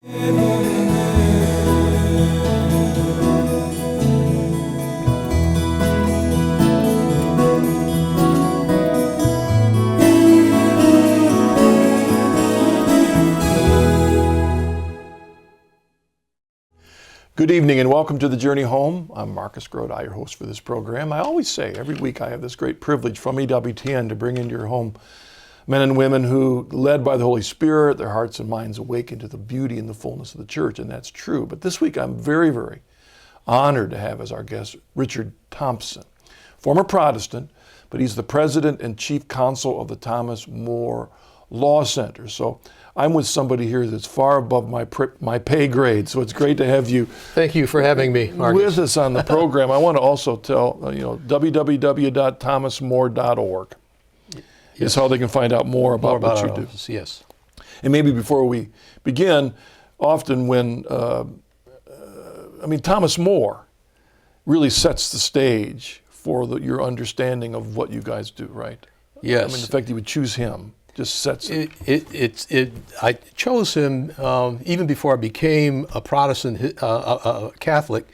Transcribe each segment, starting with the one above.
Good evening and welcome to The Journey Home. I'm Marcus Grodi, your host for this program. I always say every week I have this great privilege from EWTN to bring into your home men and women who, led by the Holy Spirit, their hearts and minds awaken to the beauty and the fullness of the church, and that's true. But this week I'm very, very honored to have as our guest Richard Thompson, former Protestant, but he's the president and chief counsel of the Thomas More Law Center. So I'm with somebody here that's far above my pay grade, so it's great to have you. Thank you for having me, Marcus. With us on the program. I want to also tell, www.thomasmore.org is how they can find out more about what you do. Office, yes. And maybe before we begin, often when, Thomas More really sets the stage for your understanding of what you guys do, right? Yes. The fact that you would choose him just sets it. I chose him even before I became a Protestant, a Catholic,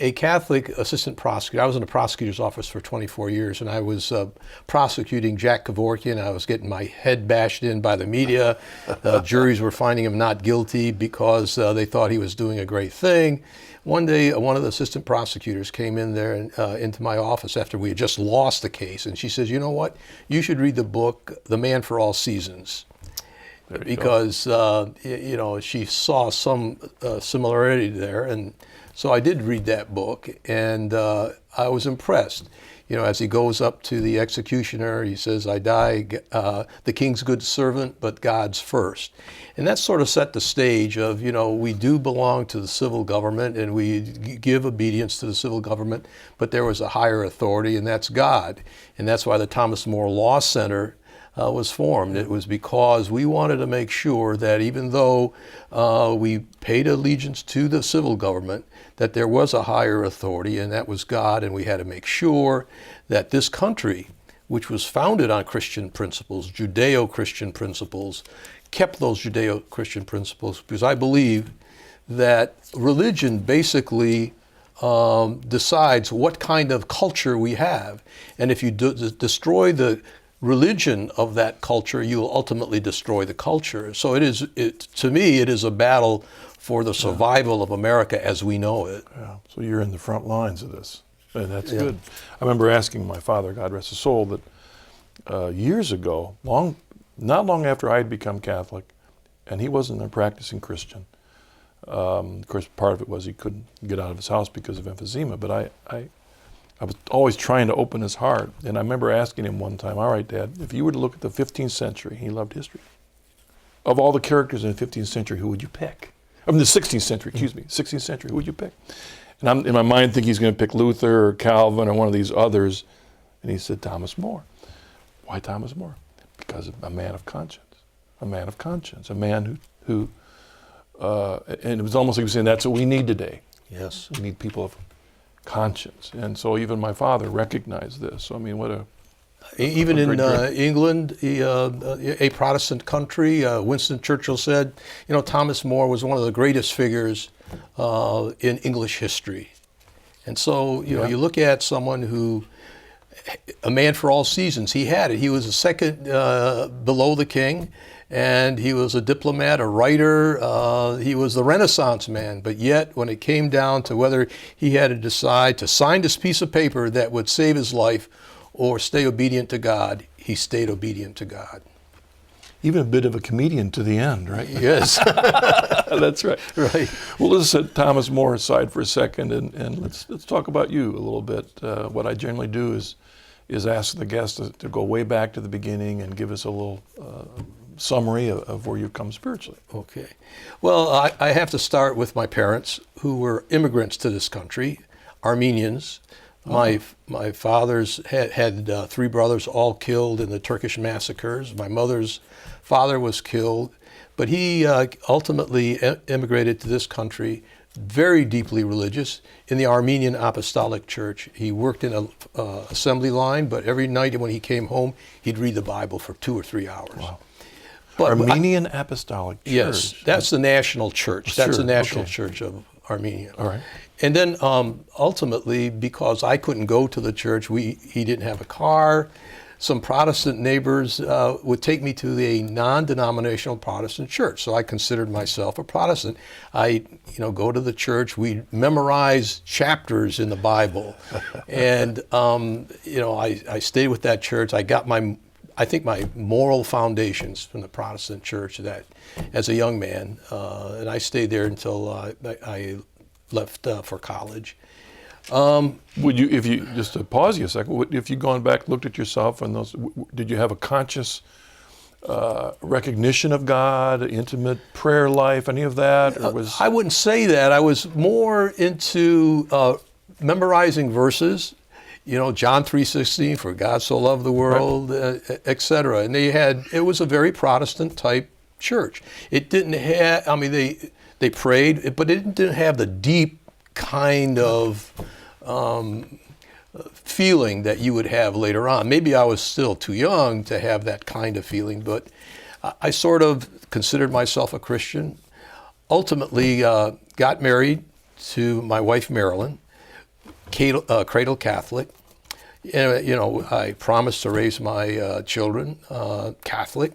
a Catholic assistant prosecutor. I was in the prosecutor's office for 24 years, and I was prosecuting Jack Kevorkian. I was getting my head bashed in by the media. Juries were finding him not guilty because they thought he was doing a great thing. One day, one of the assistant prosecutors came in there and into my office after we had just lost the case, and she says, "You know what? You should read the book, The Man for All Seasons," because she saw some similarity there, and so I did read that book, and I was impressed. As he goes up to the executioner, he says, "I die the king's good servant, but God's first." And that sort of set the stage of, we do belong to the civil government and we give obedience to the civil government, but there was a higher authority, and that's God. And that's why the Thomas More Law Center was formed. It was because we wanted to make sure that even though we paid allegiance to the civil government, that there was a higher authority, and that was God, and we had to make sure that this country, which was founded on Christian principles, Judeo-Christian principles, kept those Judeo-Christian principles, because I believe that religion basically decides what kind of culture we have. And if you destroy the religion of that culture, you will ultimately destroy the culture. So to me, it is a battle for the survival of America as we know it. Yeah. So you're in the front lines of this, and that's good. I remember asking my father, God rest his soul, that years ago, not long after I had become Catholic, and he wasn't a practicing Christian. Of course, part of it was he couldn't get out of his house because of emphysema, but I was always trying to open his heart. And I remember asking him one time, "All right, Dad, if you were to look at the 15th century," he loved history, "of all the characters in the 15th century, who would you pick?" The 16th century, 16th century, who would you pick? And I'm in my mind thinking he's going to pick Luther or Calvin or one of these others. And he said, "Thomas More." Why Thomas More? Because of a man of conscience, a man who and it was almost like he was saying, that's what we need today. Yes. We need people of conscience. And so even my father recognized this. So what a... Even in England, a Protestant country, Winston Churchill said, Thomas More was one of the greatest figures in English history. And so, you look at someone who, a man for all seasons, he had it. He was a second below the king, and he was a diplomat, a writer. He was the Renaissance man, but yet when it came down to whether he had to decide to sign this piece of paper that would save his life or stay obedient to God, he stayed obedient to God. Even a bit of a comedian to the end, right? Yes. That's right. Right. Well, let's set Thomas More aside for a second, and let's talk about you a little bit. What I generally do is ask the guests to go way back to the beginning and give us a little summary of where you've come spiritually. Okay. Well, I have to start with my parents, who were immigrants to this country, Armenians. My father's had three brothers, all killed in the Turkish massacres. My mother's father was killed, but he ultimately immigrated to this country, very deeply religious, in the Armenian Apostolic Church. He worked in an assembly line, but every night when he came home, he'd read the Bible for 2 or 3 hours. Wow. Armenian Apostolic Church. Yes, that's the national church. That's Sure, the national okay. church of Armenia. All right. And then ultimately, because I couldn't go to the church, he didn't have a car. Some Protestant neighbors would take me to a non-denominational Protestant church. So I considered myself a Protestant. I, go to the church. We memorize chapters in the Bible, and I stayed with that church. I got my moral foundations from the Protestant church that, as a young man, and I stayed there until I left for college. Would you, if you, just to pause you a second, if you gone back, looked at yourself and those, did you have a conscious recognition of God, intimate prayer life, any of that? Or was... I wouldn't say that. I was more into memorizing verses, John 3:16, for God so loved the world, right. Etc. And it was a very Protestant type church. It didn't have, they prayed, but it didn't have the deep kind of feeling that you would have later on. Maybe I was still too young to have that kind of feeling, but I sort of considered myself a Christian. Ultimately, got married to my wife, Marilyn, cradle Catholic. I promised to raise my children Catholic.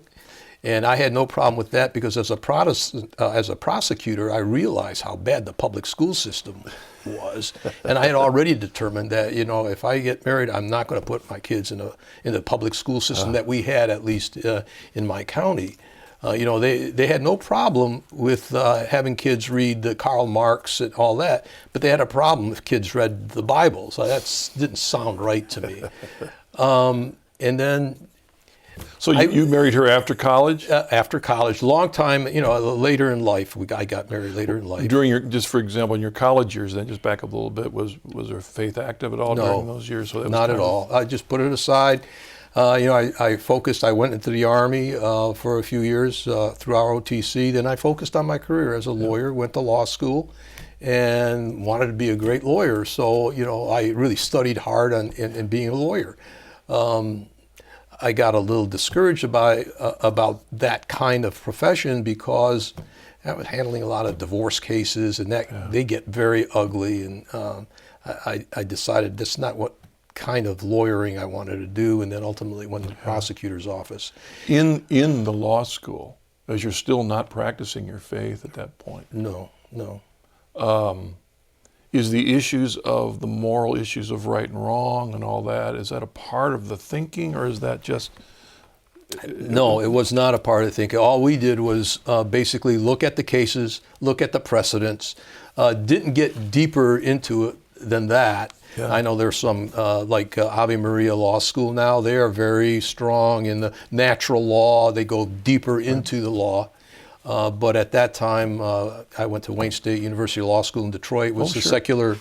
And I had no problem with that because as a Protestant, as a prosecutor, I realized how bad the public school system was. And I had already determined that, if I get married, I'm not going to put my kids in the public school system that we had, at least in my county. They had no problem with having kids read Karl Marx and all that, but they had a problem if kids read the Bible. So that didn't sound right to me. And then... So you married her after college? After college, long time, later in life. I got married later in life. During just for example, in your college years, then just back up a little bit, was her faith active at all during those years? So that was not at all. I just put it aside. I focused. I went into the Army for a few years through ROTC. Then I focused on my career as a lawyer, went to law school, and wanted to be a great lawyer. So, I really studied hard in being a lawyer. I got a little discouraged about that kind of profession because I was handling a lot of divorce cases, and they get very ugly. And I decided that's not what kind of lawyering I wanted to do, and then ultimately went to the prosecutor's office. In the law school, as you're still not practicing your faith at that point? No. Is the issues of the moral issues of right and wrong and all that, is that a part of the thinking, or is that just... No, it was not a part of the thinking. All we did was basically look at the cases, look at the precedents, didn't get deeper into it than that. Yeah. I know there's some, like Ave Maria Law School now, they are very strong in the natural law. They go deeper into the law. But at that time, I went to Wayne State University Law School in Detroit. It was a secular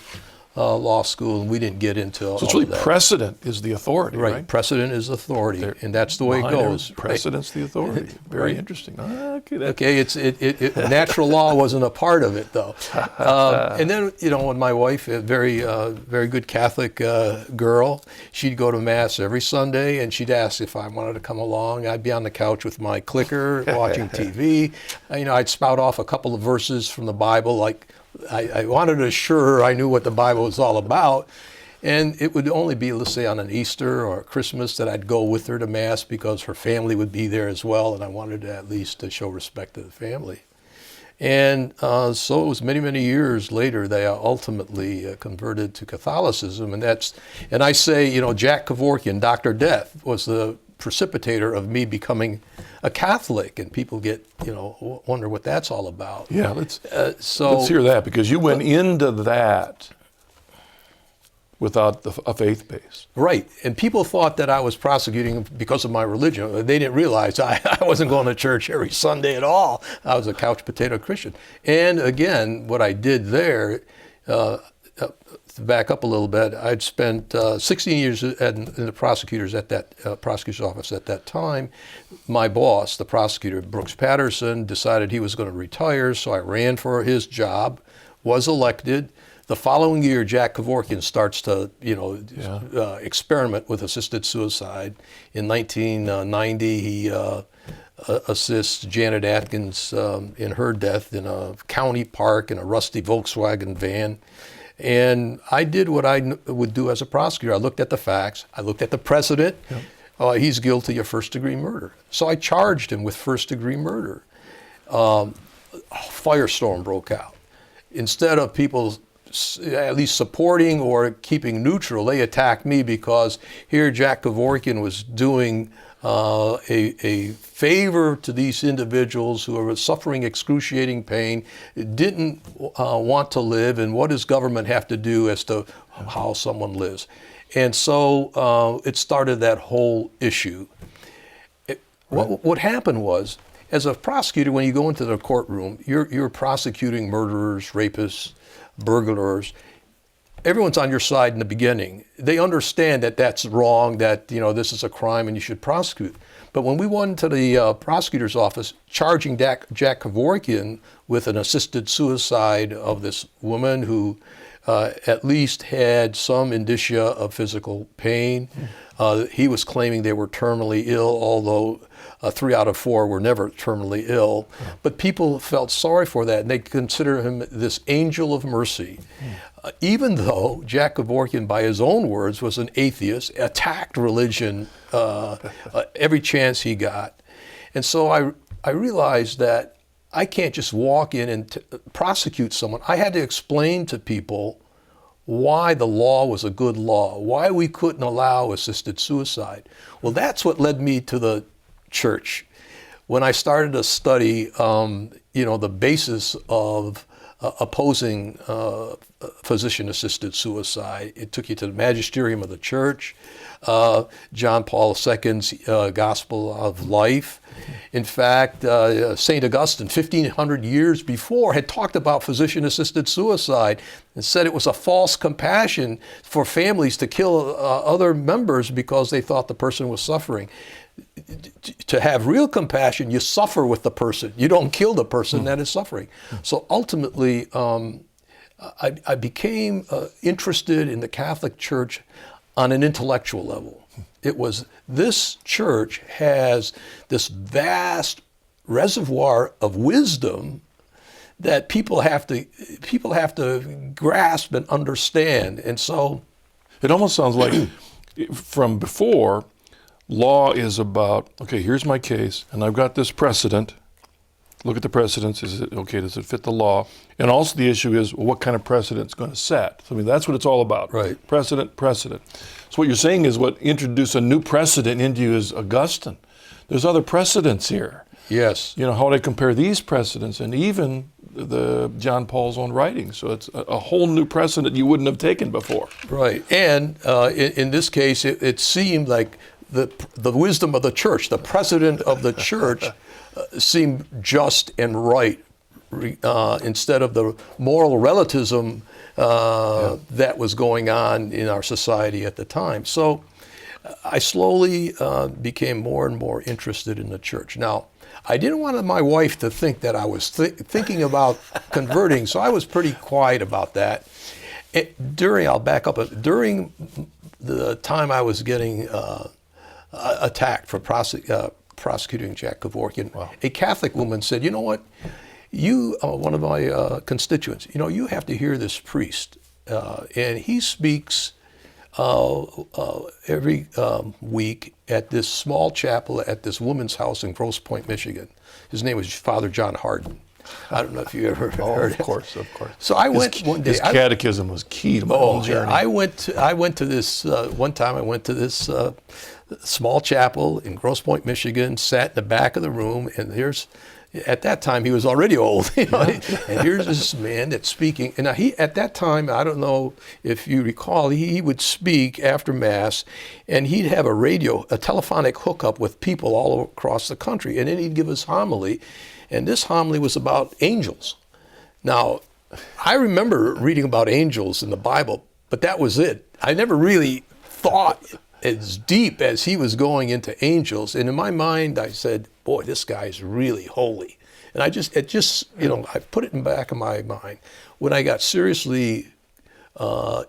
law school, and we didn't get into all of that. So it's really precedent is the authority, right? Precedent is authority, and that's the way it goes. Precedent's the authority. Very interesting. Okay, natural law wasn't a part of it, though. And then, when my wife, a very good Catholic girl, she'd go to Mass every Sunday, and she'd ask if I wanted to come along. I'd be on the couch with my clicker, watching TV. I'd spout off a couple of verses from the Bible, like I wanted to assure her I knew what the Bible was all about. And it would only be, let's say, on an Easter or Christmas that I'd go with her to Mass because her family would be there as well, and I wanted to at least to show respect to the family. And so it was many, many years later they ultimately converted to Catholicism, and I say, Jack Kevorkian, Dr. Death, was the precipitator of me becoming a Catholic, and people get, wonder what that's all about. Yeah, let's hear that, because you went into that without a faith base. Right, and people thought that I was prosecuting because of my religion. They didn't realize I wasn't going to church every Sunday at all. I was a couch potato Christian. And again, what I did there, to back up a little bit, I'd spent 16 years in the prosecutor's office at that time. My boss, the prosecutor, Brooks Patterson, decided he was going to retire, so I ran for his job, was elected. The following year, Jack Kevorkian starts to, experiment with assisted suicide. In 1990, he assist Janet Atkins in her death in a county park in a rusty Volkswagen van. And I did what I would do as a prosecutor. I looked at the facts. I looked at the precedent. Yep. He's guilty of first-degree murder. So I charged him with first-degree murder. A firestorm broke out. Instead of people at least supporting or keeping neutral, they attacked me because here Jack Kevorkian was doing a favor to these individuals who are suffering excruciating pain, didn't want to live, and what does government have to do as to how someone lives? And so it started that whole issue. What happened was, as a prosecutor, when you go into the courtroom, you're prosecuting murderers, rapists, burglars. Everyone's on your side in the beginning. They understand that that's wrong, that this is a crime and you should prosecute. But when we went to the prosecutor's office charging Jack Kevorkian with an assisted suicide of this woman who at least had some indicia of physical pain, he was claiming they were terminally ill, although 3 out of 4 were never terminally ill. But people felt sorry for that, and they consider him this angel of mercy. Even though Jack Kevorkian, by his own words, was an atheist, attacked religion every chance he got. And so I realized that I can't just walk in and prosecute someone. I had to explain to people why the law was a good law, why we couldn't allow assisted suicide. Well, that's what led me to the church. When I started to study, the basis of opposing physician-assisted suicide, it took you to the magisterium of the church, John Paul II's Gospel of Life. In fact, St. Augustine, 1,500 years before, had talked about physician-assisted suicide and said it was a false compassion for families to kill other members because they thought the person was suffering. To have real compassion, you suffer with the person. You don't kill the person that is suffering. So ultimately, I became interested in the Catholic Church on an intellectual level. It was, this church has this vast reservoir of wisdom that people have to grasp and understand. And so it almost sounds like from before, law is about, okay, here's my case, and I've got this precedent. Look at the precedents. Is it okay? Does it fit the law? And also the issue is, well, what kind of precedent is going to set? So, I mean, that's what it's all about. Right. Precedent. So what you're saying is what introduced a new precedent into you is Augustine. There's other precedents here. Yes. How do I compare these precedents and even the John Paul's own writings? So it's a whole new precedent you wouldn't have taken before. Right. And in this case, it seemed like the wisdom of the church, the precedent of the church seemed just and right instead of the moral relativism that was going on in our society at the time. So I slowly became more and more interested in the church. Now, I didn't want my wife to think that I was thinking about converting, so I was pretty quiet about that. I'll back up. During the time I was getting attacked for prosecuting Jack Kevorkian, wow, a Catholic woman said, "You know what? One of my constituents, you have to hear this priest, and he speaks every week at this small chapel at this woman's house in Grosse Pointe, Michigan. His name was Father John Harden. I don't know if you ever heard of course. So I went one day. His catechism was key to my whole journey. I went to this one time. I went to this small chapel in Grosse Pointe, Michigan. Sat in the back of the room, and at that time he was already old. And here's this man that's speaking. And now at that time, I don't know if you recall, he would speak after Mass, and he'd have a telephonic hookup with people all across the country, and then he'd give his homily. And this homily was about angels. Now, I remember reading about angels in the Bible, but that was it. I never really thought as deep as he was going into angels. And in my mind, I said, boy, this guy's really holy. And I put it in the back of my mind. When I got seriously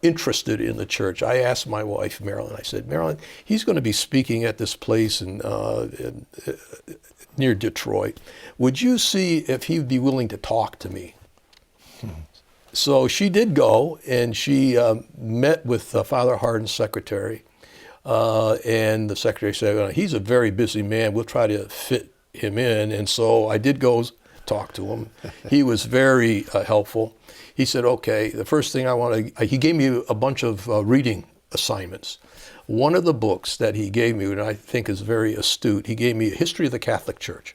interested in the church, I asked my wife, Marilyn, I said, Marilyn, he's going to be speaking at this place near Detroit. Would you see if he would be willing to talk to me? So she did go, and she met with Father Hardin's secretary. And the secretary said, he's a very busy man. We'll try to fit him in. And so I did go talk to him. He was very helpful. He said, okay, the first thing he gave me a bunch of reading assignments. One of the books that he gave me, and I think is very astute, he gave me a history of the Catholic Church.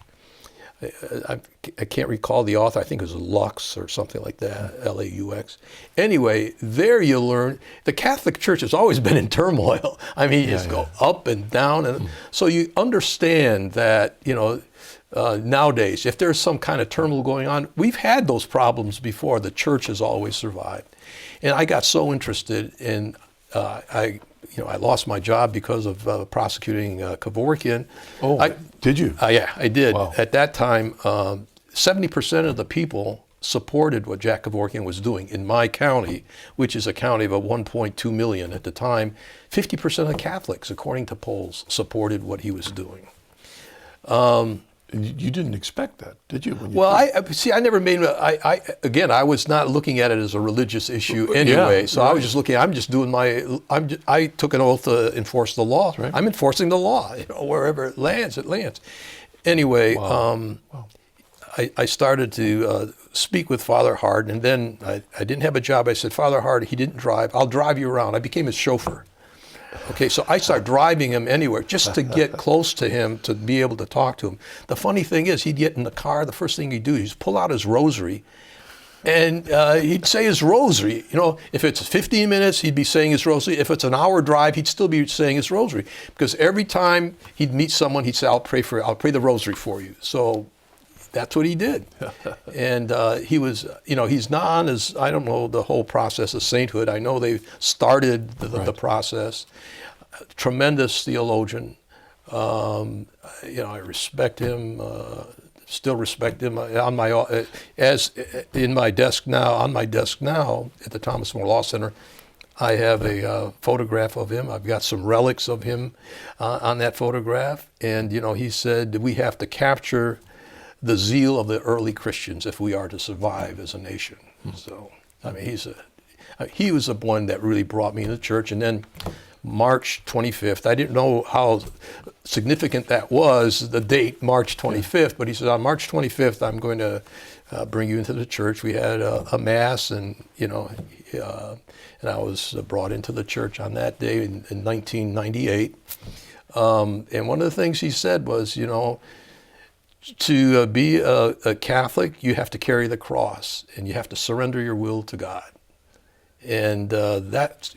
I can't recall the author. I think it was Lux or something like that, L-A-U-X. Anyway, there you learn the Catholic Church has always been in turmoil. I mean, it's go up and down. And so you understand that, nowadays, if there's some kind of turmoil going on, we've had those problems before. The church has always survived. And I got so interested in, I lost my job because of prosecuting Kevorkian. Oh, did you? Yeah, I did. Wow. At that time, 70% of the people supported what Jack Kevorkian was doing in my county, which is a county of 1.2 million at the time. 50% of Catholics, according to polls, supported what he was doing. You didn't expect that, did you? Well, I never made. I was not looking at it as a religious issue anyway. So I was just looking. I'm just doing I took an oath to enforce the law. Right. I'm enforcing the law. Wherever it lands, it lands. Anyway, Wow. I started to speak with Father Hardin, and then I didn't have a job. I said, Father Hardin, he didn't drive. I'll drive you around. I became his chauffeur. Okay, so I started driving him anywhere just to get close to him, to be able to talk to him. The funny thing is, he'd get in the car, the first thing he'd do is pull out his rosary, and he'd say his rosary. If it's 15 minutes, he'd be saying his rosary. If it's an hour drive, he'd still be saying his rosary. Because every time he'd meet someone, he'd say, I'll pray the rosary for you. So that's what he did. And he was, he's not on his, I don't know the whole process of sainthood. I know they've started the process. Tremendous theologian. I respect him, still respect him. On my desk now at the Thomas More Law Center, I have a photograph of him. I've got some relics of him on that photograph. And, he said we have to capture the zeal of the early Christians if we are to survive as a nation. So, I mean, he was the one that really brought me into church. And then March 25th, I didn't know how significant that was, the date, March 25th, but he said, on March 25th, I'm going to bring you into the church. We had a mass, and, and I was brought into the church on that day in 1998. And one of the things he said was, to be a Catholic, you have to carry the cross, and you have to surrender your will to God. And that's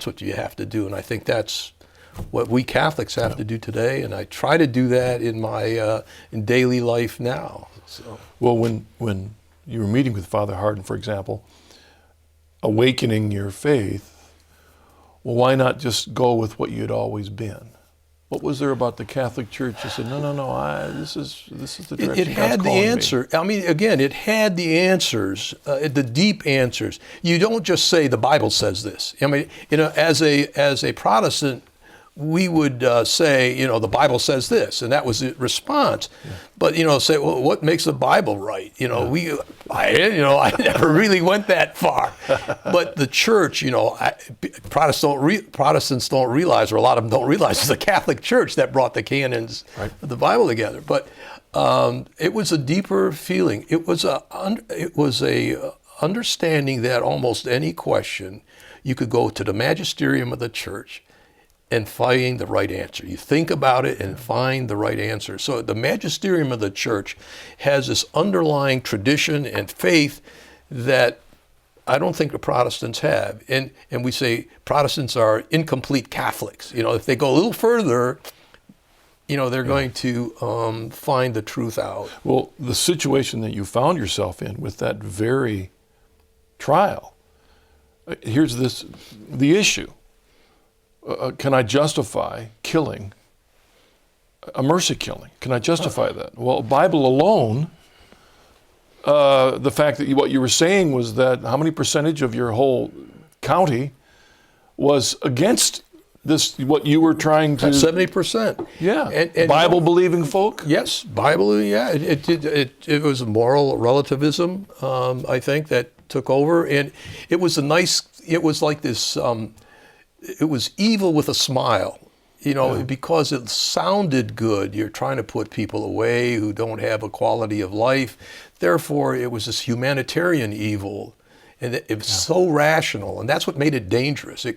what you have to do. And I think that's what we Catholics have to do today. And I try to do that in my in daily life now. So. Well, when you were meeting with Father Hardin, for example, awakening your faith, well, why not just go with what you'd always been? What was there about the Catholic Church? You said, no, this is the direction It had God's the calling answer. me. I mean, again, it had the answers, the deep answers. You don't just say the Bible says this. I mean, as a Protestant, we would say, the Bible says this, and that was the response. Yeah. But say, well, what makes the Bible right? I never really went that far. But the church, Protestants don't realize, or a lot of them don't realize, it's the Catholic Church that brought the canons of the Bible together. But it was a deeper feeling. It was a understanding that almost any question, you could go to the magisterium of the church and find the right answer. You think about it and find the right answer. So the magisterium of the church has this underlying tradition and faith that I don't think the Protestants have. And we say Protestants are incomplete Catholics. If they go a little further, they're going to find the truth out. Well, the situation that you found yourself in with that very trial, here's the issue. Can I justify killing, a mercy killing? Can I justify that? Well, Bible alone, the fact that what you were saying was that how many percentage of your whole county was against this what you were trying to 70%. Yeah, And Bible believing folk. Yes, Bible. Yeah, it was moral relativism. I think that took over, and it was a nice. It was like this. It was evil with a smile. Because it sounded good. You're trying to put people away who don't have a quality of life. Therefore, it was this humanitarian evil, and it was so rational, and that's what made it dangerous. You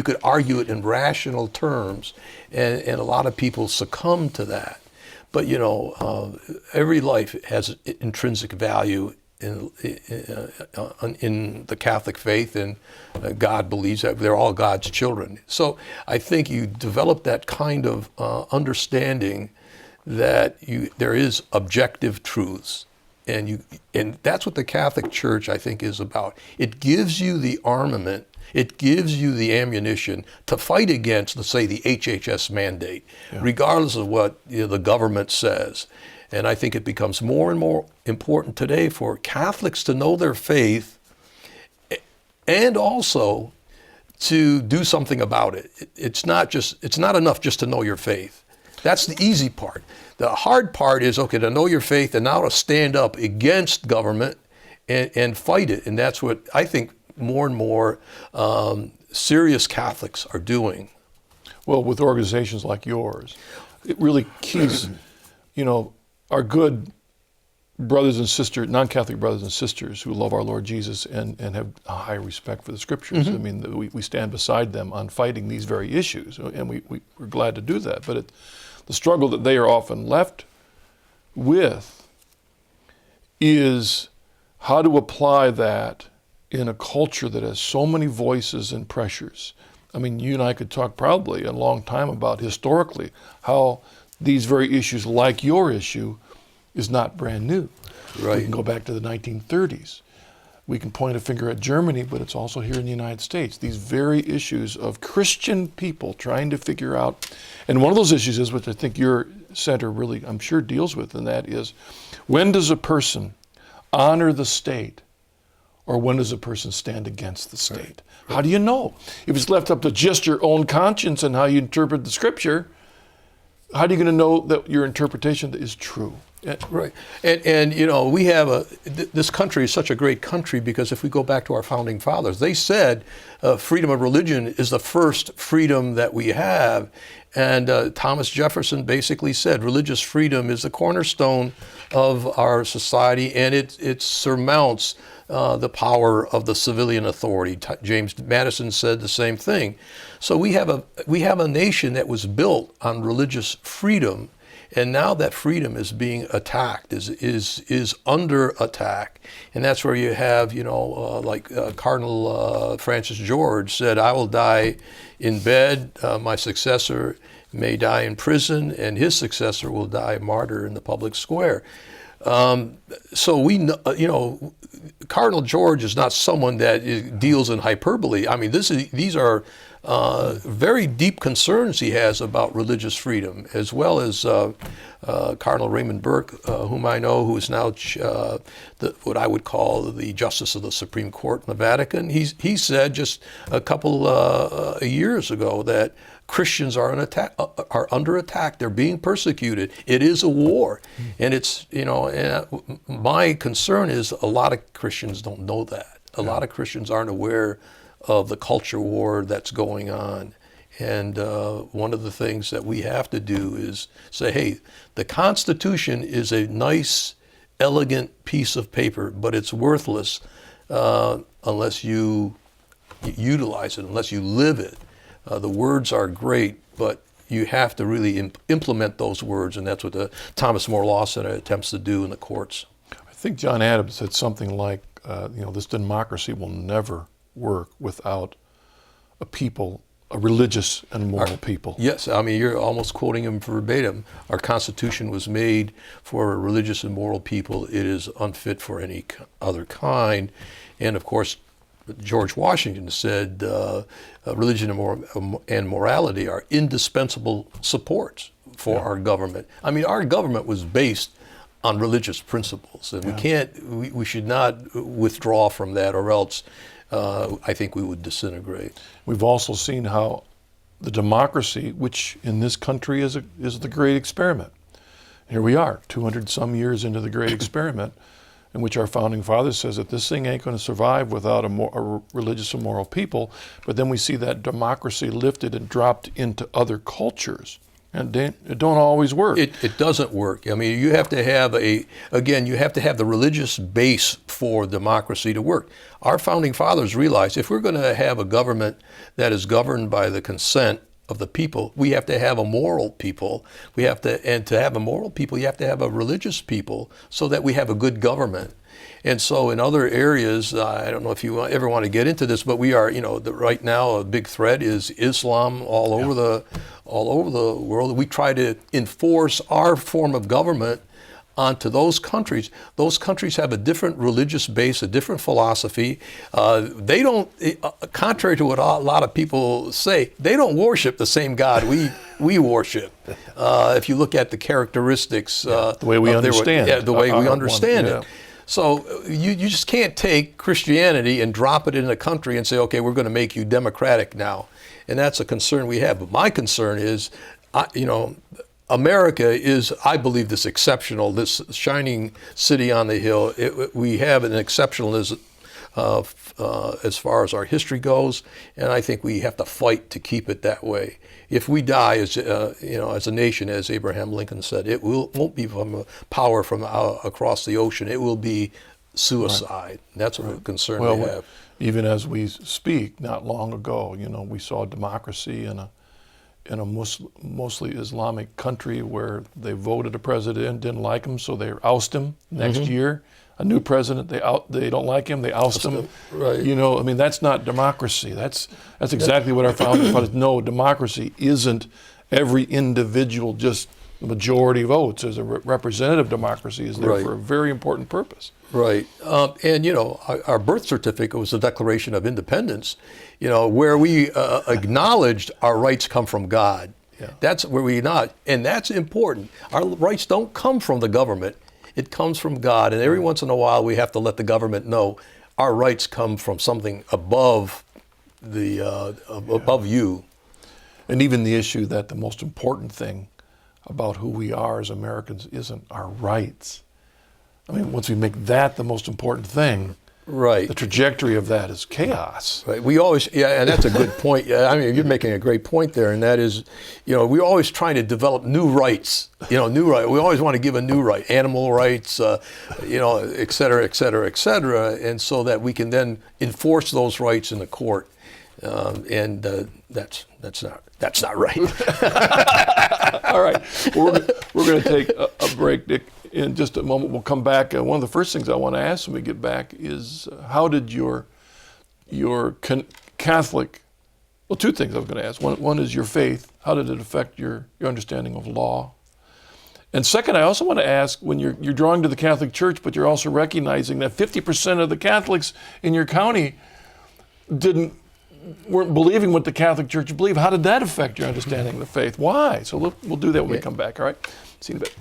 could argue it in rational terms, and a lot of people succumbed to that. But every life has intrinsic value in the Catholic faith, and God believes that they're all God's children. So I think you develop that kind of understanding that there is objective truths, and that's what the Catholic Church, I think, is about. It gives you the armament, it gives you the ammunition to fight against, let's say, the HHS mandate, regardless of what the government says. And I think it becomes more and more important today for Catholics to know their faith and also to do something about it. It's not enough just to know your faith. That's the easy part. The hard part is, okay, to know your faith and now to stand up against government and fight it. And that's what I think more and more serious Catholics are doing. Well, with organizations like yours, it really keeps, our good brothers and sisters, non-Catholic brothers and sisters who love our Lord Jesus and have a high respect for the Scriptures. I mean, we stand beside them on fighting these very issues, and we're glad to do that. But the struggle that they are often left with is how to apply that in a culture that has so many voices and pressures. I mean, you and I could talk probably a long time about historically how these very issues, like your issue, is not brand new. Right. We can go back to the 1930s. We can point a finger at Germany, but it's also here in the United States. These very issues of Christian people trying to figure out, and one of those issues is, which I think your center really, I'm sure, deals with, and that is, when does a person honor the state, or when does a person stand against the state? Right. How do you know? If it's left up to just your own conscience and how you interpret the Scripture, how are you going to know that your interpretation is true? Right. And we have this country is such a great country because if we go back to our founding fathers, they said freedom of religion is the first freedom that we have. And Thomas Jefferson basically said religious freedom is the cornerstone of our society, and it surmounts the power of the civilian authority. James Madison said the same thing. So we have a nation that was built on religious freedom, and now that freedom is being attacked, is under attack, and that's where you have Cardinal Francis George said, "I will die in bed. My successor may die in prison, and his successor will die a martyr in the public square." So we know, Cardinal George is not someone that deals in hyperbole. I mean, these are very deep concerns he has about religious freedom, as well as Cardinal Raymond Burke, whom I know, who is now what I would call the Justice of the Supreme Court in the Vatican. He said just a couple of years ago that Christians are under attack. They're being persecuted. It is a war, and it's my concern is a lot of Christians don't know that. A lot of Christians aren't aware of the culture war that's going on, and one of the things that we have to do is say, hey, the Constitution is a nice, elegant piece of paper, but it's worthless unless you utilize it, unless you live it. The words are great, but you have to really implement those words, and that's what the Thomas More Law Center attempts to do in the courts. I think John Adams said something like, this democracy will never work without a people, a religious and moral people. Yes, I mean, you're almost quoting him verbatim. Our Constitution was made for a religious and moral people. It is unfit for any other kind. And of course, George Washington said religion and morality are indispensable supports for our government. I mean, our government was based on religious principles, and we should not withdraw from that, or else I think we would disintegrate. We've also seen how the democracy, which in this country is the great experiment. Here we are, 200 some years into the great experiment, in which our founding fathers says that this thing ain't going to survive without a religious and moral people. But then we see that democracy lifted and dropped into other cultures, and it don't always work. It doesn't work. I mean, you have to have you have to have the religious base for democracy to work. Our founding fathers realized if we're going to have a government that is governed by the consent of the people, we have to have a moral people. And to have a moral people, you have to have a religious people, so that we have a good government. And so in other areas, I don't know if you ever want to get into this, but we are, right now a big threat is Islam all over the world. We try to enforce our form of government onto those countries. Those countries have a different religious base, a different philosophy. They don't, contrary to what a lot of people say, they don't worship the same God we worship. If you look at the characteristics, the way we understand, we understand it. So you just can't take Christianity and drop it in a country and say, okay, we're going to make you democratic now. And that's a concern we have. But my concern is, America is, I believe, this exceptional, this shining city on the hill. We have an exceptionalism as far as our history goes, and I think we have to fight to keep it that way. If we die as a nation, as Abraham Lincoln said, it won't be from a power from across the ocean. It will be suicide. Right. That's a concern we have. Even as we speak, not long ago, we saw democracy in a mostly Islamic country where they voted a president, didn't like him, so they oust him. Next year, a new president, they don't like him, they oust him. Right. That's not democracy. That's exactly what our founding fathers know. Democracy isn't every individual just majority votes. As a representative democracy is there for a very important purpose. Right. And our birth certificate was the Declaration of Independence, where we acknowledged our rights come from God. Yeah. That's where we not, and that's important. Our rights don't come from the government. It comes from God. And every once in a while we have to let the government know our rights come from something above above you. And even the issue that the most important thing about who we are as Americans isn't our rights. Once we make that the most important thing, right, the trajectory of that is chaos. Right. We always, and that's a good point. You're making a great point there, and that is, we're always trying to develop new rights. New right. We always want to give a new right, animal rights, et cetera, et cetera, et cetera, and so that we can then enforce those rights in the court. And that's not right. All right, we're going to take a break, Dick. In just a moment, we'll come back. One of the first things I want to ask when we get back is, how did your Catholic, well, two things I was going to ask. One is your faith. How did it affect your understanding of law? And second, I also want to ask, when you're drawing to the Catholic Church, but you're also recognizing that 50% of the Catholics in your county weren't believing what the Catholic Church believed. How did that affect your understanding of the faith? Why? So we'll do that when we come back, all right? See you in a bit.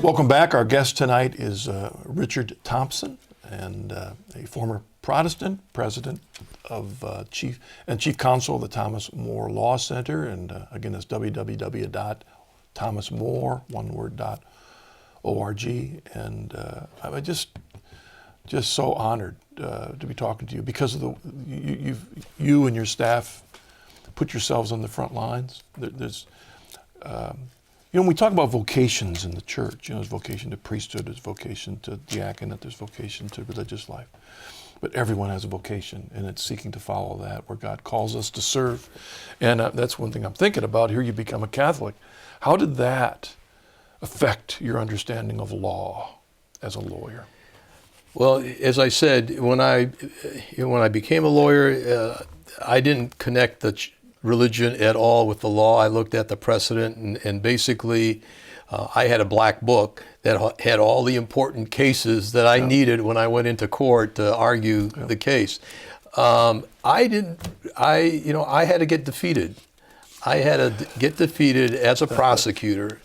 Welcome back. Our guest tonight is Richard Thompson, and a former Protestant, president of Chief Counsel of the Thomas More Law Center, and again, that's www.thomasmore.org. And I'm just so honored to be talking to you because of you and your staff put yourselves on the front lines. when we talk about vocations in the church, there's vocation to priesthood, there's vocation to diaconate, there's vocation to religious life. But everyone has a vocation, and it's seeking to follow that, where God calls us to serve. And that's one thing I'm thinking about. Here you become a Catholic. How did that affect your understanding of law as a lawyer? Well, as I said, when I became a lawyer, I didn't connect the religion at all with the law. I looked at the precedent, and basically I had a black book that had all the important cases that I needed when I went into court to argue the case. I had to get defeated. I had to get defeated as a prosecutor.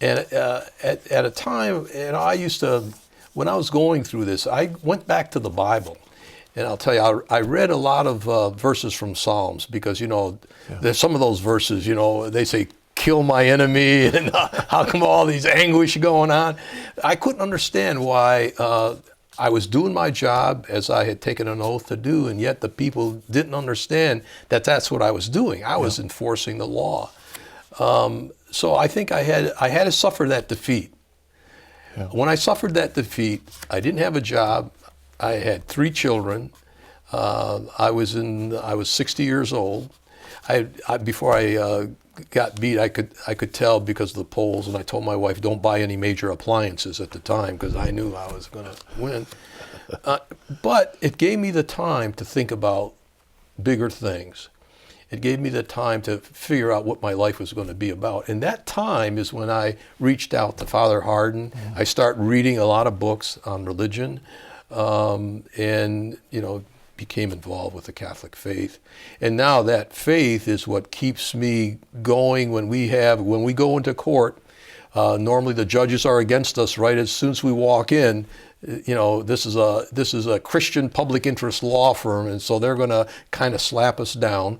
And at a time, I used to, when I was going through this, I went back to the Bible. And I'll tell you, I read a lot of verses from Psalms because, there's some of those verses, they say, kill my enemy, and how come all these anguish going on? I couldn't understand why I was doing my job as I had taken an oath to do, and yet the people didn't understand that that's what I was doing. I was enforcing the law. So I think I had to suffer that defeat. Yeah. When I suffered that defeat, I didn't have a job. I had 3 children. I was 60 years old. Before I got beat, I could tell because of the polls, and I told my wife, don't buy any major appliances at the time because I knew I was going to win. But it gave me the time to think about bigger things. It gave me the time to figure out what my life was going to be about. And that time is when I reached out to Father Hardin. Mm-hmm. I started reading a lot of books on religion, and became involved with the Catholic faith. And now that faith is what keeps me going when we go into court. Normally the judges are against us right as soon as we walk in. This is a Christian public interest law firm, and so they're going to kind of slap us down.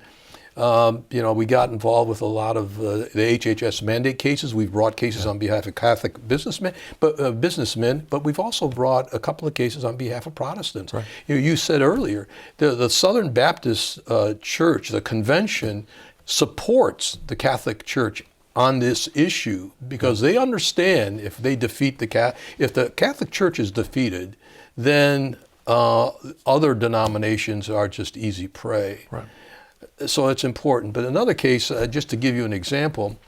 We got involved with a lot of the HHS mandate cases. We've brought cases on behalf of Catholic businessmen, but we've also brought a couple of cases on behalf of Protestants. Right. You said earlier, the Southern Baptist Church, the convention, supports the Catholic Church on this issue because they understand if they defeat if the Catholic Church is defeated, then other denominations are just easy prey. Right. So it's important. But another case, just to give you an example,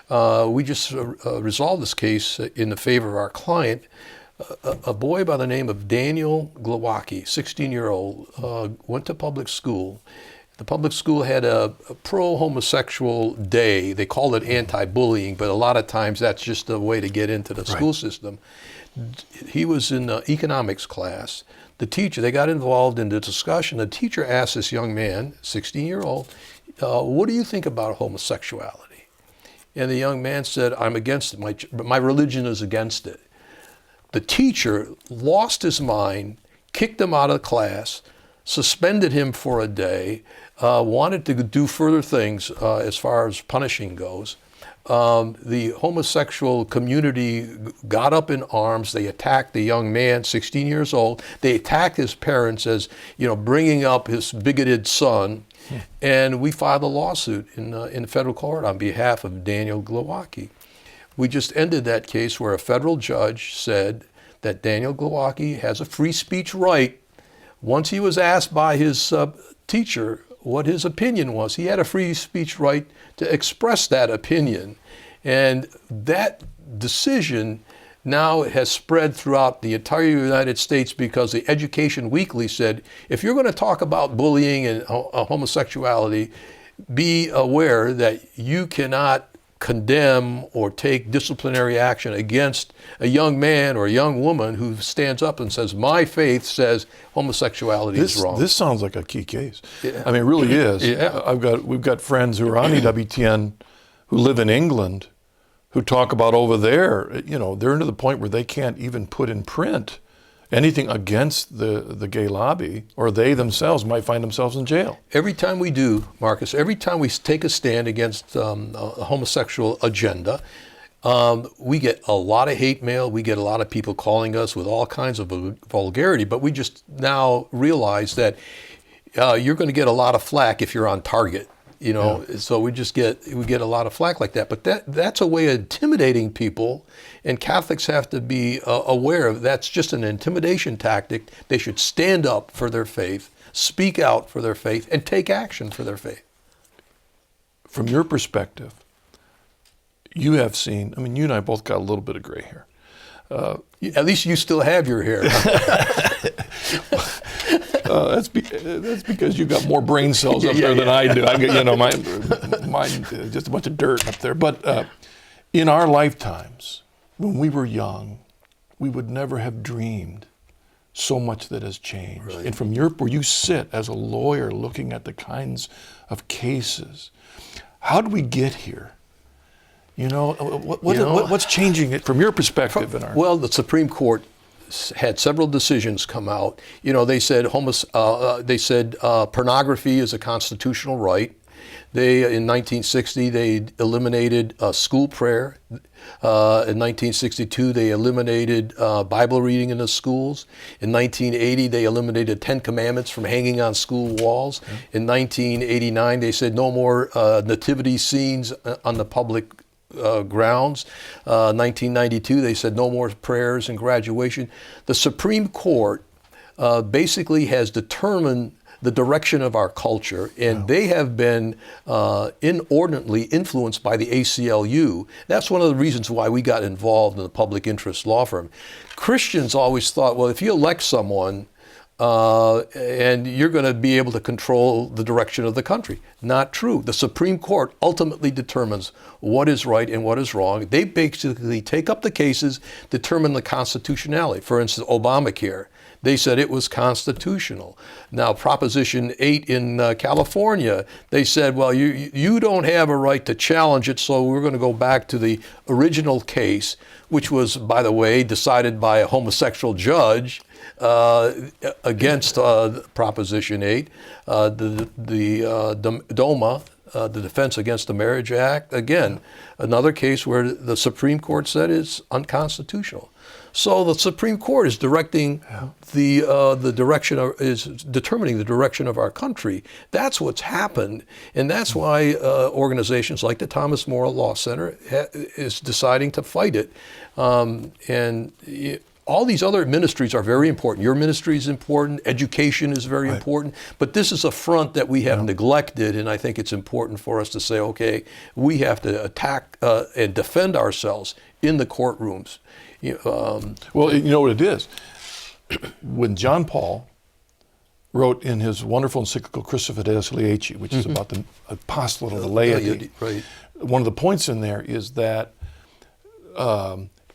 we just resolved this case in the favor of our client. A boy by the name of Daniel Glowacki, 16-year-old, went to public school. The public school had a pro-homosexual day. They called it anti-bullying, but a lot of times that's just a way to get into the school system. He was in economics class. The teacher, they got involved in the discussion. The teacher asked this young man, 16-year-old, what do you think about homosexuality? And the young man said, I'm against it. My religion is against it. The teacher lost his mind, kicked him out of class, suspended him for a day, wanted to do further things as far as punishing goes. The homosexual community got up in arms. They attacked the young man, 16 years old. They attacked his parents as, bringing up his bigoted son. And we filed a lawsuit in the federal court on behalf of Daniel Glowacki. We just ended that case where a federal judge said that Daniel Glowacki has a free speech right. Once he was asked by his teacher what his opinion was, he had a free speech right to express that opinion. And that decision now has spread throughout the entire United States because the Education Weekly said, if you're going to talk about bullying and homosexuality, be aware that you cannot condemn or take disciplinary action against a young man or a young woman who stands up and says, my faith says homosexuality is wrong. This sounds like a key case. Yeah. I mean, it really is. Yeah. We've got friends who are on EWTN who live in England who talk about over there, they're into the point where they can't even put in print anything against the gay lobby, or they themselves might find themselves in jail. Every time we do, Marcus, every time we take a stand against a homosexual agenda, we get a lot of hate mail. We get a lot of people calling us with all kinds of vulgarity, but we just now realize that you're going to get a lot of flack if you're on target. You know, so we get a lot of flack like that. But that's a way of intimidating people, and Catholics have to be aware of that's just an intimidation tactic. They should stand up for their faith, speak out for their faith, and take action for their faith. From your perspective, you have seen, I mean, you and I both got a little bit of gray hair. At least you still have your hair. That's because you got more brain cells up there than I do. I get, mine just a bunch of dirt up there. But in our lifetimes, when we were young, we would never have dreamed so much that has changed. Right. And from where you sit as a lawyer looking at the kinds of cases, how did we get here? What's changing it from your perspective? Well, the Supreme Court had several decisions come out. They said pornography is a constitutional right. In 1960, they eliminated school prayer. In 1962, they eliminated Bible reading in the schools. In 1980, they eliminated 10 Commandments from hanging on school walls. In 1989, they said no more nativity scenes on the public grounds. 1992, they said no more prayers in graduation. The Supreme Court basically has determined the direction of our culture, and they have been inordinately influenced by the ACLU. That's one of the reasons why we got involved in the public interest law firm. Christians always thought, well, if you elect someone, and you're going to be able to control the direction of the country. Not true. The Supreme Court ultimately determines what is right and what is wrong. They basically take up the cases, determine the constitutionality. For instance, Obamacare. They said it was constitutional. Now, Proposition 8 in California, they said, well, you don't have a right to challenge it, so we're going to go back to the original case, which was, by the way, decided by a homosexual judge against Proposition 8. The DOMA, the Defense Against the Marriage Act, again, another case where the Supreme Court said it's unconstitutional. So the Supreme Court is directing the direction is determining the direction of our country. That's what's happened, and that's why organizations like the Thomas More Law Center is deciding to fight it. All these other ministries are very important. Your ministry is important. Education is very important. But this is a front that we have neglected, and I think it's important for us to say, okay, we have to attack and defend ourselves in the courtrooms. Well, you know what it is? When John Paul wrote in his wonderful encyclical Crisis of Priesthood, which is about the apostolate of the laity, one of the points in there is that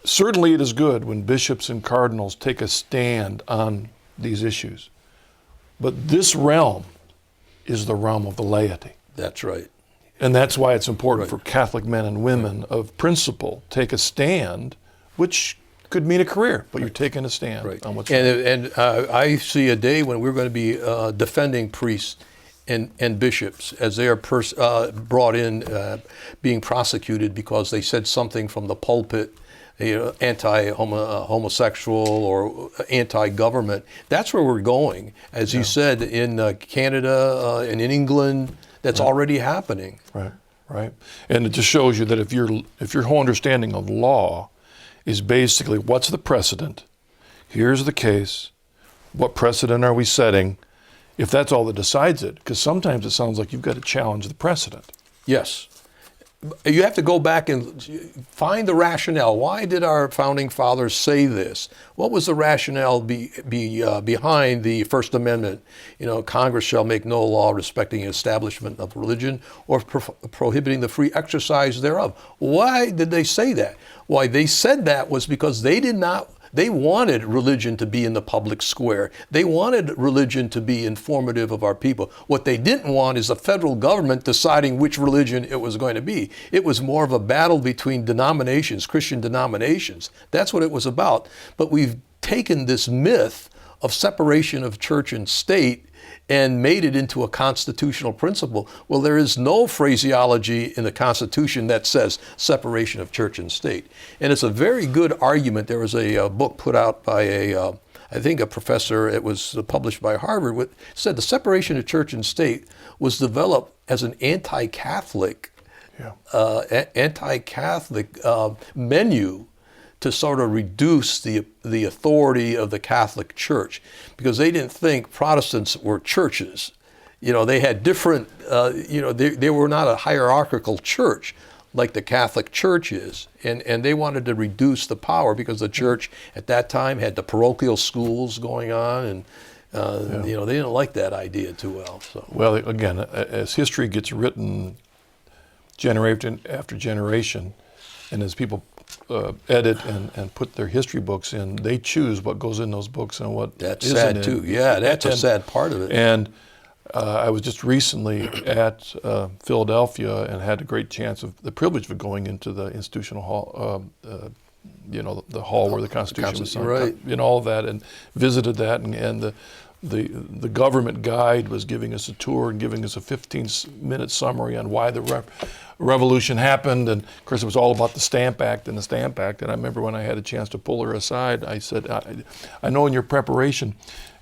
certainly it is good when bishops and cardinals take a stand on these issues, but this realm is the realm of the laity. That's right. And that's why it's important for Catholic men and women of principle take a stand, which could mean a career, but you're taking a stand on what's right. And I see a day when we're going to be defending priests and bishops as they are brought in, being prosecuted because they said something from the pulpit, anti-homosexual or anti-government. That's where we're going. As you said, in Canada and in England, that's already happening. Right. And it just shows you that if your whole understanding of law is basically what's the precedent, here's the case, what precedent are we setting, if that's all that decides it, because sometimes it sounds like you've got to challenge the precedent. Yes. You have to go back and find the rationale. Why did our founding fathers say this? What was the rationale behind the First Amendment? Congress shall make no law respecting the establishment of religion or prohibiting the free exercise thereof. Why did they say that? Why they said that was because they wanted religion to be in the public square. They wanted religion to be informative of our people. What they didn't want is the federal government deciding which religion it was going to be. It was more of a battle between denominations, Christian denominations. That's what it was about. But we've taken this myth of separation of church and state and made it into a constitutional principle. Well, there is no phraseology in the Constitution that says separation of church and state. And it's a very good argument. There was a book put out by I think a professor, it was published by Harvard, said the separation of church and state was developed as an anti-Catholic, Yeah. anti-Catholic menu to sort of reduce the authority of the Catholic Church, because they didn't think Protestants were churches. They had different, they were not a hierarchical church like the Catholic Church is. And they wanted to reduce the power, because the church at that time had the parochial schools going on, and they didn't like that idea too well. So. Well, again, as history gets written generation after generation, and as people edit and put their history books in, they choose what goes in those books and what That's isn't sad in. too. Yeah, that's a sad part of it. And I was just recently at Philadelphia and had a great chance of the privilege of going into the institutional hall, the hall where the Constitution was signed, right. All of that, and visited that, and the government guide was giving us a tour and giving us a 15-minute summary on why the revolution happened, and of course it was all about the Stamp Act and the Stamp Act. And I remember when I had a chance to pull her aside, I said, I know in your preparation,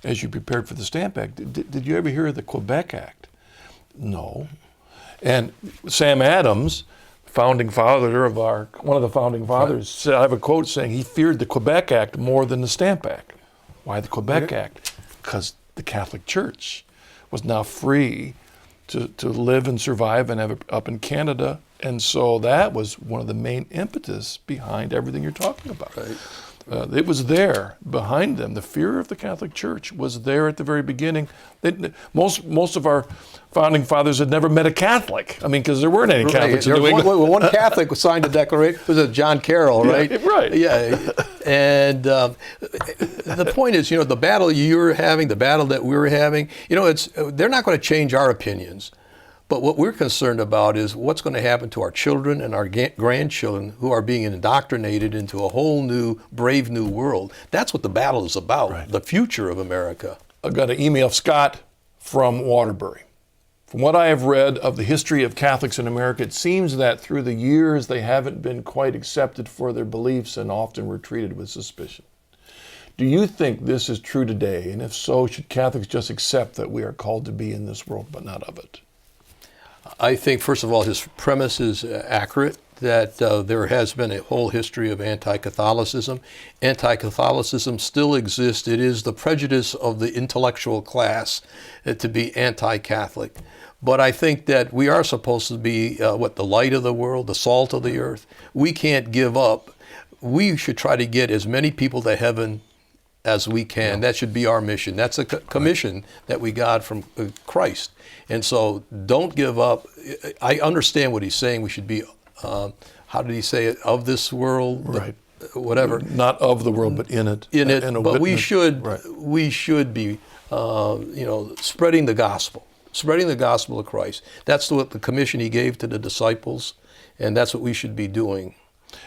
as you prepared for the Stamp Act, did you ever hear of the Quebec Act? No. And Sam Adams, founding father of one of the founding fathers, said, I have a quote saying he feared the Quebec Act more than the Stamp Act. Why the Quebec Act? Because the Catholic Church was now free to live and survive and have it up in Canada. And so that was one of the main impetus behind everything you're talking about. Right. It was there behind them. The fear of the Catholic Church was there at the very beginning. Most of our founding fathers had never met a Catholic. I mean, because there weren't any Catholics in New England. One Catholic signed a declaration. Was it John Carroll, right? Yeah, right. Yeah. And the point is, the battle you're having, the battle that we're having, they're not going to change our opinions. But what we're concerned about is what's going to happen to our children and our grandchildren who are being indoctrinated into a whole new, brave new world. That's what the battle is about, right. The future of America. I got an email, Scott from Waterbury. From what I have read of the history of Catholics in America, it seems that through the years they haven't been quite accepted for their beliefs and often were treated with suspicion. Do you think this is true today? And if so, should Catholics just accept that we are called to be in this world but not of it? I think, first of all, his premise is accurate, that there has been a whole history of anti-Catholicism. Anti-Catholicism still exists. It is the prejudice of the intellectual class to be anti-Catholic. But I think that we are supposed to be, the light of the world, the salt of the earth. We can't give up. We should try to get as many people to heaven as we can. That should be our mission. That's a commission that we got from Christ. And so don't give up. I understand what he's saying. We should be, how did he say it, of this world? Right. Whatever. Not of the world, but in it. In it, and but witness. we should be, spreading the gospel of Christ. That's what the commission he gave to the disciples, and that's what we should be doing.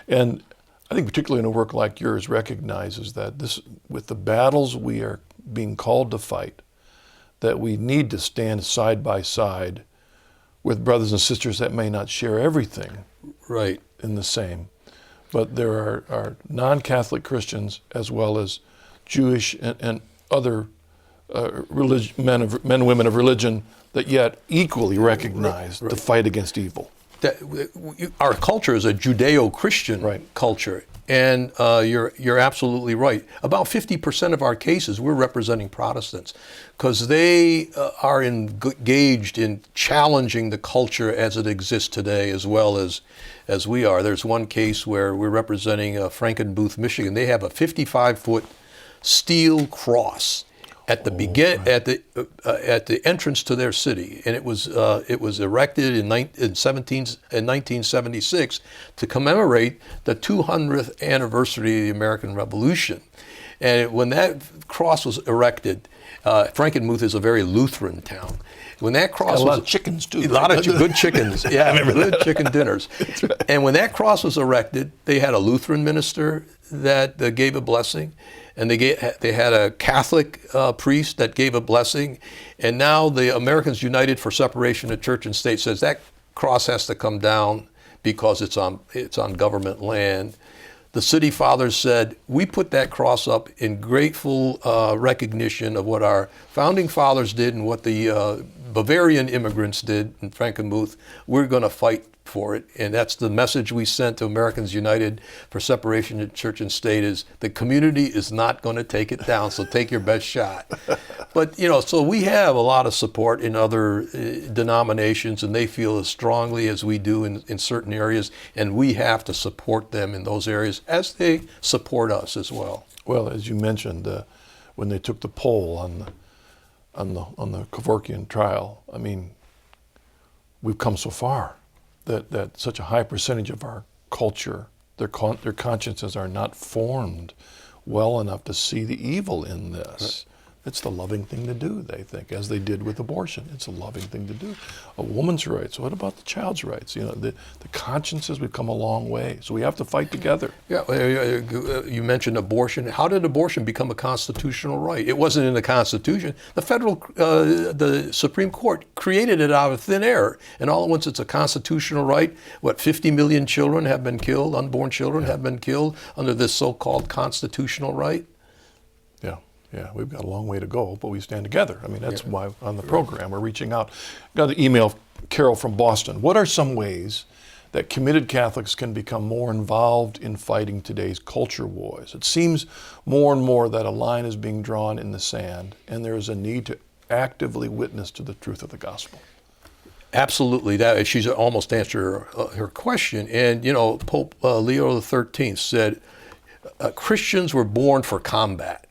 And I think particularly in a work like yours recognizes that this, with the battles we are being called to fight, that we need to stand side by side with brothers and sisters that may not share everything right in the same. But there are non-Catholic Christians as well as Jewish and other men and women of religion that yet equally recognize the fight against evil. Our culture is a Judeo-Christian culture, and you're absolutely right. About 50% of our cases, we're representing Protestants because they are engaged in challenging the culture as it exists today, as well as we are. There's one case where we're representing Frankenmuth, Michigan. They have a 55-foot steel cross at the at the entrance to their city, and it was erected in 1976 to commemorate the 200th anniversary of the American Revolution. And when that cross was erected, Frankenmuth is a very Lutheran town. When that cross a lot of chickens too. A lot of good chickens. Yeah, good chicken dinners. Right. And when that cross was erected, they had a Lutheran minister that gave a blessing. And they had a Catholic priest that gave a blessing. And now the Americans United for Separation of Church and State says that cross has to come down because it's on government land. the city fathers said, we put that cross up in grateful recognition of what our founding fathers did and what the Bavarian immigrants did in Frankenmuth. We're going to fight for it. And that's the message we sent to Americans United for Separation of Church and State, is the community is not going to take it down, so take your best shot. But, you know, so we have a lot of support in other denominations, and they feel as strongly as we do in certain areas, and we have to support them in those areas as they support us as well. Well, as you mentioned, when they took the poll on the Kevorkian trial, I mean, we've come so far that such a high percentage of our culture, their consciences are not formed well enough to see the evil in this. It's the loving thing to do, they think, as they did with abortion. It's a loving thing to do. A woman's rights. What about the child's rights? You know, the consciences, we've come a long way. So we have to fight together. Yeah, you mentioned abortion. How did abortion become a constitutional right? It wasn't in the Constitution. The Supreme Court created it out of thin air, and all at once it's a constitutional right. What, 50 million children have been killed, unborn children have been killed under this so-called constitutional right? Yeah, we've got a long way to go, but we stand together. I mean, that's why on the program we're reaching out. Got an email, Carol from Boston. What are some ways that committed Catholics can become more involved in fighting today's culture wars? It seems more and more that a line is being drawn in the sand, and there is a need to actively witness to the truth of the gospel. Absolutely. That she's almost answered her question. And, you know, Pope Leo XIII said, Christians were born for combat.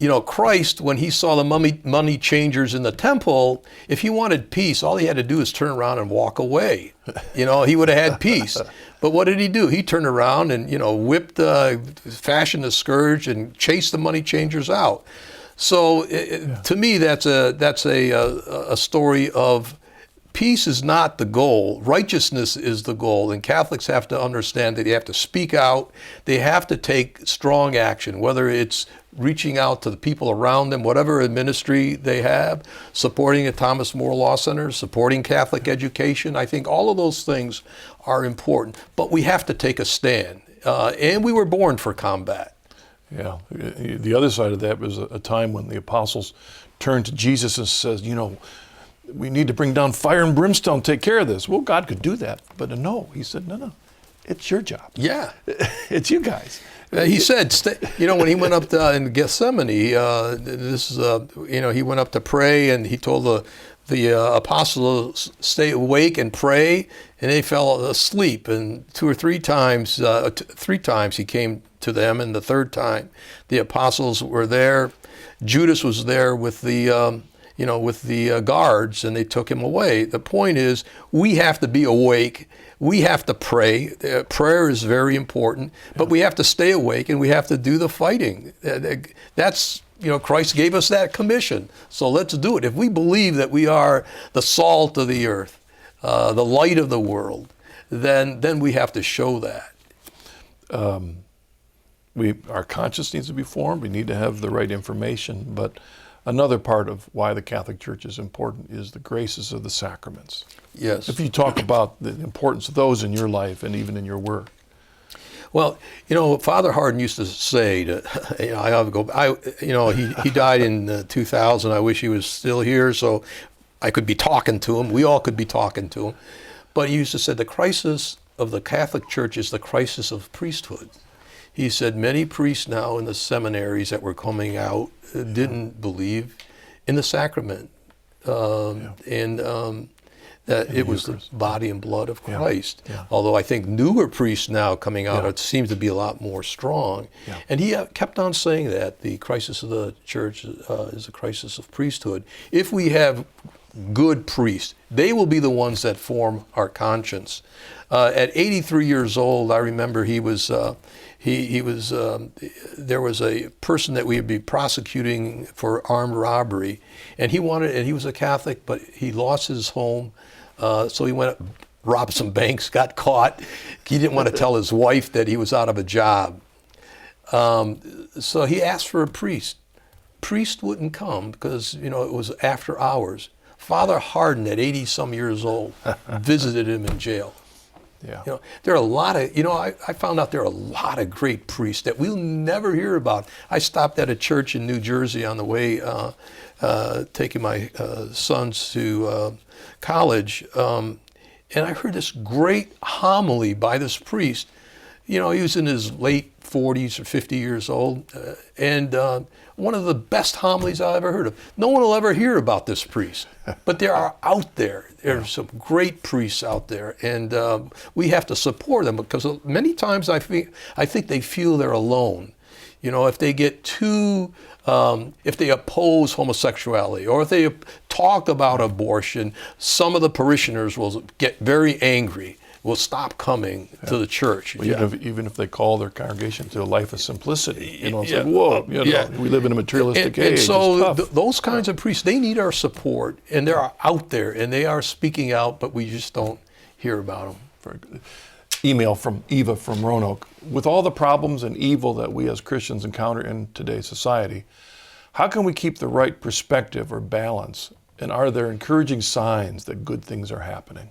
You know, Christ, when he saw the money changers in the temple, if he wanted peace, all he had to do is turn around and walk away. You know, he would have had peace. But what did he do? He turned around and, you know, fashioned a scourge and chased the money changers out. So to me, that's a story of peace is not the goal. Righteousness is the goal. And Catholics have to understand that they have to speak out. They have to take strong action, whether it's reaching out to the people around them, whatever ministry they have, supporting a Thomas More Law Center, supporting Catholic education. I think all of those things are important. But we have to take a stand. And we were born for combat. Yeah. The other side of that was a time when the apostles turned to Jesus and says, you know, we need to bring down fire and brimstone, take care of this. Well, God could do that, but no. He said, no, it's your job. Yeah. It's you guys. He said, you know, when he went up in Gethsemane, he went up to pray, and he told the apostles, stay awake and pray, and they fell asleep. And three times he came to them, and the third time the apostles were there. Judas was there with the guards, and they took him away. The point is, we have to be awake. We have to pray. Prayer is very important, but we have to stay awake, and we have to do the fighting. That's, you know, Christ gave us that commission. So let's do it. If we believe that we are the salt of the earth, the light of the world, then we have to show that. Our conscience needs to be formed. We need to have the right information, but another part of why the Catholic Church is important is the graces of the sacraments. Yes. If you talk about the importance of those in your life and even in your work. Well, you know, Father Hardin used to say, he died in 2000. I wish he was still here so I could be talking to him. We all could be talking to him. But he used to say the crisis of the Catholic Church is the crisis of priesthood. He said many priests now in the seminaries that were coming out didn't believe in the sacrament, that it was the body and blood of Christ. Yeah. Although I think newer priests now coming out, it seems to be a lot more strong. Yeah. And he kept on saying that the crisis of the church is a crisis of priesthood. If we have good priests, they will be the ones that form our conscience. At 83 years old, I remember there was a person that we would be prosecuting for armed robbery, and he was a Catholic, but he lost his home, so he went robbed some banks, got caught. He didn't want to tell his wife that he was out of a job, so he asked for a priest. Priest wouldn't come because it was after hours. Father Hardin, at 80-some years old, visited him in jail. Yeah. You know, there are a lot of, I found out there are a lot of great priests that we'll never hear about. I stopped at a church in New Jersey on the way taking my sons to college, and I heard this great homily by this priest. He was in his late 40s or 50 years old, and one of the best homilies I ever heard of. No one will ever hear about this priest, but there are out there. There are some great priests out there, and we have to support them, because many times I think they feel they're alone. If they get too, if they oppose homosexuality, or if they talk about abortion, some of the parishioners will get very angry, will stop coming to the church. Well, even if they call their congregation to a life of simplicity, it's like, whoa, we live in a materialistic age. And so it's tough. Those kinds of priests, they need our support, and they're out there, and they are speaking out, but we just don't hear about them. Very good. Email from Eva from Roanoke. With all the problems and evil that we as Christians encounter in today's society, how can we keep the right perspective or balance? And are there encouraging signs that good things are happening?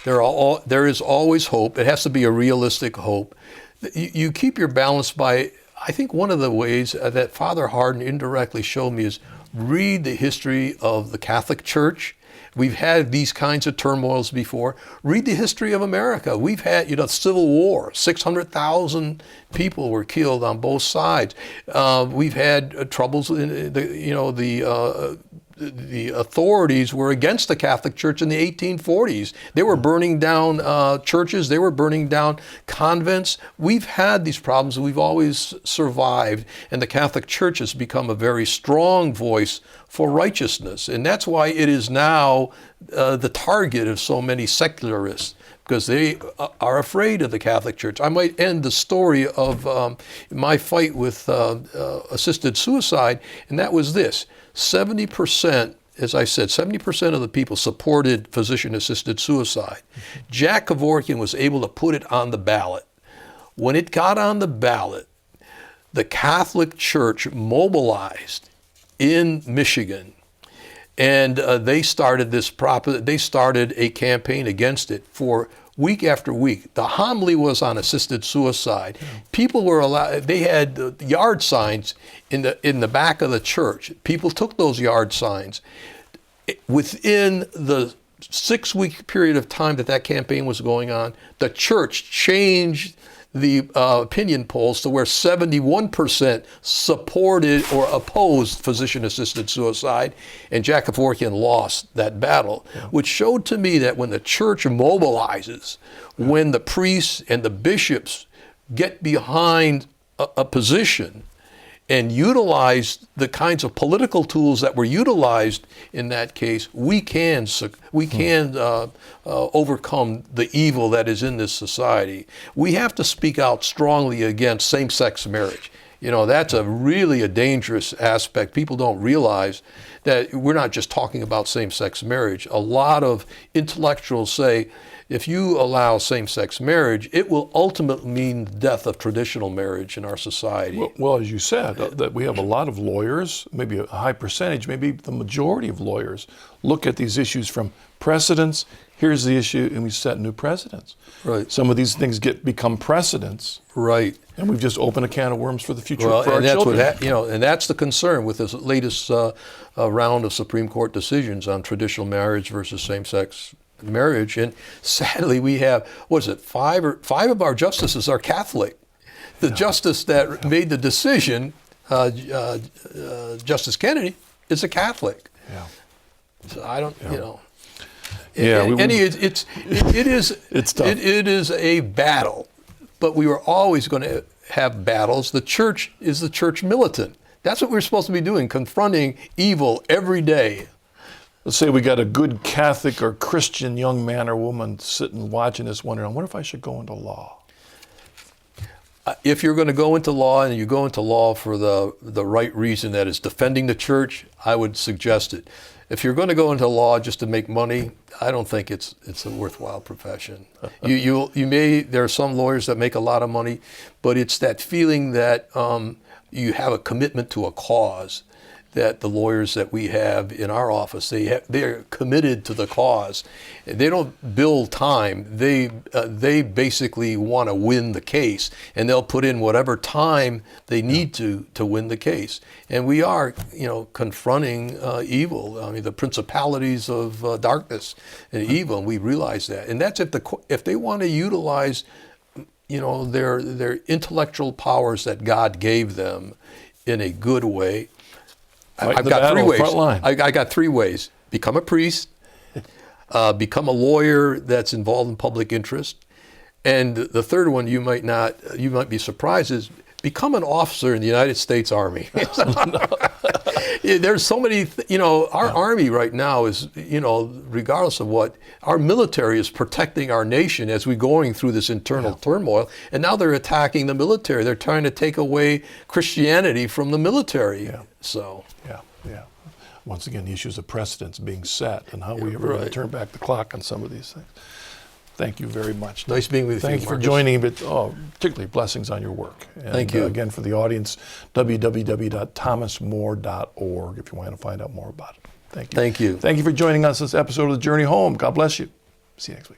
There is always hope. It has to be a realistic hope. You keep your balance by, I think one of the ways that Father Hardin indirectly showed me is read the history of the Catholic Church. We've had these kinds of turmoils before. Read the history of America. We've had, Civil War. 600,000 people were killed on both sides. We've had troubles in the authorities were against the Catholic Church in the 1840s. They were burning down churches. They were burning down convents. We've had these problems. We've always survived. And the Catholic Church has become a very strong voice for righteousness. And that's why it is now the target of so many secularists, because they are afraid of the Catholic Church. I might end the story of my fight with assisted suicide, and that was this. 70%, as I said, 70% of the people supported physician-assisted suicide. Jack Kevorkian was able to put it on the ballot. When it got on the ballot, the Catholic Church mobilized in Michigan, and they started a campaign against it for week after week. The homily was on assisted suicide. People were allowed, they had yard signs in the back of the church. People took those yard signs. Within the 6-week period of time that campaign was going on, the church changed the opinion polls to where 71% supported or opposed physician-assisted suicide, and Jack Kevorkian lost that battle, which showed to me that when the church mobilizes, when the priests and the bishops get behind a position and utilize the kinds of political tools that were utilized in that case, we can overcome the evil that is in this society. We have to speak out strongly against same-sex marriage. That's really a dangerous aspect. People don't realize that we're not just talking about same-sex marriage. A lot of intellectuals say, if you allow same-sex marriage, it will ultimately mean the death of traditional marriage in our society. Well, as you said, that we have a lot of lawyers, maybe a high percentage, maybe the majority of lawyers, look at these issues from precedents. Here's the issue, and we set new precedents. Right. Some of these things become precedents. Right. And we've just opened a can of worms for the future for our and that's children. And that's the concern with this latest round of Supreme Court decisions on traditional marriage versus same-sex marriage. And sadly, we have, five of our justices are Catholic. The justice that made the decision, Justice Kennedy, is a Catholic. Yeah. So I don't, Yeah, it's tough. It is a battle, but we were always going to have battles. The church is the church militant. That's what we're supposed to be doing, confronting evil every day. Let's say we got a good Catholic or Christian young man or woman sitting watching this wondering, I wonder if I should go into law. If you're going to go into law and you go into law for the right reason, that is defending the church, I would suggest it. If you're going to go into law just to make money, I don't think it's a worthwhile profession. There are some lawyers that make a lot of money, but it's that feeling that you have a commitment to a cause that the lawyers that we have in our office, they're committed to the cause. They don't bill time. They basically want to win the case, and they'll put in whatever time they need to win the case. And we are, confronting evil. I mean, the principalities of darkness and evil, and we realize that. And that's if they want to utilize, their intellectual powers that God gave them in a good way. I've got 3 ways. I got 3 ways. Become a priest, become a lawyer that's involved in public interest, and the third one you might be surprised is become an officer in the United States Army. There's so many, our Army right now is, regardless of what, our military is protecting our nation as we're going through this internal turmoil, and now they're attacking the military. They're trying to take away Christianity from the military. Yeah. So. Yeah. Once again, the issues of precedence being set and how we ever going to turn back the clock on some of these things. Thank you very much. Nice being with you. Thank you for joining, but particularly blessings on your work. And, thank you. Again, for the audience, www.thomasmore.org if you want to find out more about it. Thank you. Thank you. Thank you for joining us this episode of The Journey Home. God bless you. See you next week.